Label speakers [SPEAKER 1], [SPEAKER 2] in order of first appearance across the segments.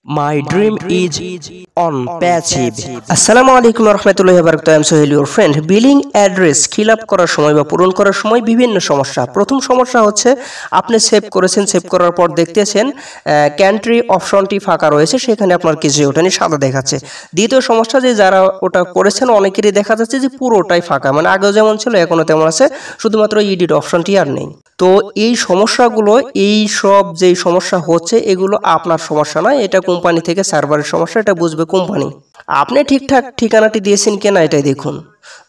[SPEAKER 1] My dream is on passive. আসসালামু আলাইকুম ওয়া রাহমাতুল্লাহি ওয়া বারাকাতুহু। I am Sohel your friend. Billing address fill up করার সময় বা পূরণ করার সময় বিভিন্ন সমস্যা। প্রথম সমস্যা হচ্ছে আপনি সেভ করেছেন, সেভ করার পর দেখতেছেন ক্যান্ট্রি অপশনটি ফাঁকা রয়েছে, সেখানে আপনার কিছু ওঠানি সাদা দেখাচ্ছে। দ্বিতীয় সমস্যা যে যারা ওটা করেছেন অনেকেরই দেখা যাচ্ছে যে পুরোটাই ফাঁকা, মানে আগেও যেমন ছিল এখনও তেমন আছে, শুধুমাত্র এডিট অপশনটি আর নেই। তো এই সমস্যাগুলো, এই সব যেই সমস্যা হচ্ছে এগুলো আপনার সমস্যা নয়, এটা কোম্পানি থেকে সার্ভারের সমস্যা, এটা বুঝবে কোম্পানি। আপনি ঠিকঠাক ঠিকানাটি দিয়েছেন কিনা এটাই দেখুন।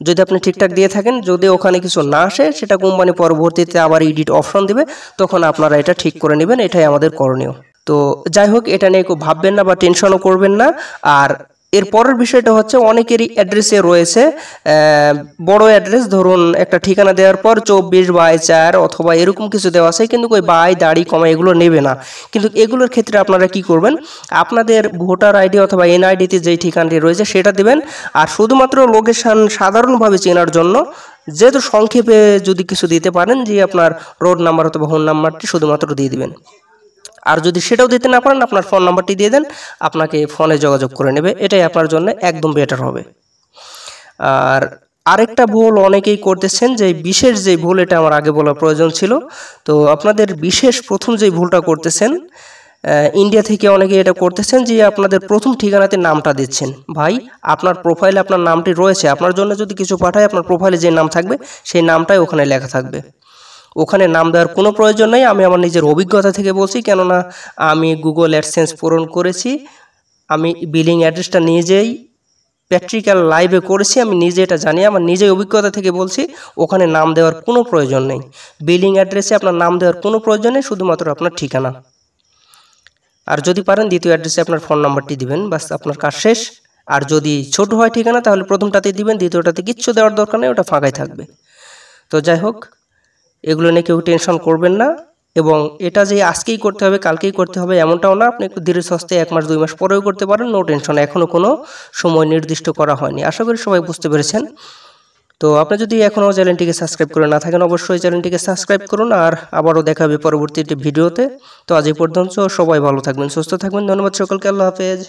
[SPEAKER 1] যদি আপনি ঠিকঠাক দিয়ে থাকেন, যদি ওখানে কিছু না আসে, সেটা কোম্পানি পরবর্তীতে আবার এডিট অপশন দিবে, তখন আপনারা এটা ঠিক করে নেবেন। এটাই আমাদের করণীয়। তো যাই হোক, এটা নিয়ে কেউ ভাববেন না বা টেনশনও করবেন না। আর এর পরের বিষয়টা হচ্ছে অনেকেরই অ্যাড্রেসে রয়েছে বড় অ্যাড্রেস, ধরুন একটা ঠিকানা দেওয়ার পর 24/4 অথবা এরকম কিছু দেওয়া আছে, কিন্তু ওই বাই দাড়ি কমা এগুলো নেবে না। কিন্তু এগুলোর ক্ষেত্রে আপনারা কি করবেন, আপনাদের ভোটার আইডি অথবা এনআইডিতে যেই ঠিকানাটি রয়েছে সেটা দিবেন। আর শুধুমাত্র লোকেশান সাধারণভাবে চেনার জন্য, যেহেতু সংক্ষেপে যদি কিছু দিতে পারেন, যে আপনার রোড নাম্বার অথবা হোম নাম্বারটি শুধুমাত্র দিয়ে দিবেন। আর যদি সেটাও দিতে না পারেন, আপনার ফোন নাম্বারটি দিয়ে দেন, আপনাকে ফোনে যোগাযোগ করে নেবে। এটাই আপনার জন্য একদম বেটার হবে। আর আরেকটা ভুল অনেকেই করতেছেন, যে বিশেষ যে ভুল, এটা আমার আগে বলার প্রয়োজন ছিল। তো আপনাদের বিশেষ প্রথম যে ভুলটা করতেছেন, ইন্ডিয়া থেকে অনেকে এটা করতেছেন যে আপনাদের প্রথম ঠিকানাতে নামটা দিচ্ছেন। ভাই, আপনার প্রোফাইলে আপনার নামটি রয়েছে, আপনার জন্য যদি কিছু পাঠায়, আপনার প্রোফাইলে যে নাম থাকবে সেই নামটাই ওখানে লেখা থাকবে। ওখানে নাম দেওয়ার কোনো প্রয়োজন নেই। আমি আমার নিজের অভিজ্ঞতা থেকে বলছি, কেননা আমি গুগল অ্যাডসেন্স পূরণ করেছি, আমি বিলিং অ্যাড্রেসটা নিজেই প্র্যাকটিক্যাল লাইভে করেছি, আমি নিজে এটা জানি, আমার নিজের অভিজ্ঞতা থেকে বলছি। ওখানে নাম দেওয়ার কোনো প্রয়োজন নেই। বিলিং অ্যাড্রেসে আপনার নাম দেওয়ার কোনো প্রয়োজন নেই, শুধুমাত্র আপনার ঠিকানা। আর যদি পারেন দ্বিতীয় অ্যাড্রেসে আপনার ফোন নাম্বারটি দিবেন, বাস আপনার কাজ শেষ। আর যদি ছোট হয় ঠিকানা, তাহলে প্রথমটাতে দিবেন, দ্বিতীয়টাতে কিচ্ছু দেওয়ার দরকার নেই, ওটা ফাঁকাই থাকবে। তো যাই হোক, এগুলো নিয়ে কেউ টেনশন করবেন না। এবং এটা যে আজকেই করতে হবে, কালকেই করতে হবে এমনটাও না। আপনি একটু ধীরে সুস্থে 1 মাস 2 মাস পরেও করতে পারেন, নো টেনশন। এখনও কোনো সময় নির্দিষ্ট করা হয়নি। আশা করি সবাই বুঝতে পেরেছেন। তো আপনি যদি এখনও চ্যানেলটিকে সাবস্ক্রাইব করে না থাকেন, অবশ্যই চ্যানেলটিকে সাবস্ক্রাইব করুন। আর আবারও দেখা হবে পরবর্তী ভিডিওতে। তো আজ এই পর্যন্ত, সবাই ভালো থাকবেন, সুস্থ থাকবেন। ধন্যবাদ সকলকে। আল্লাহ হাফেজ।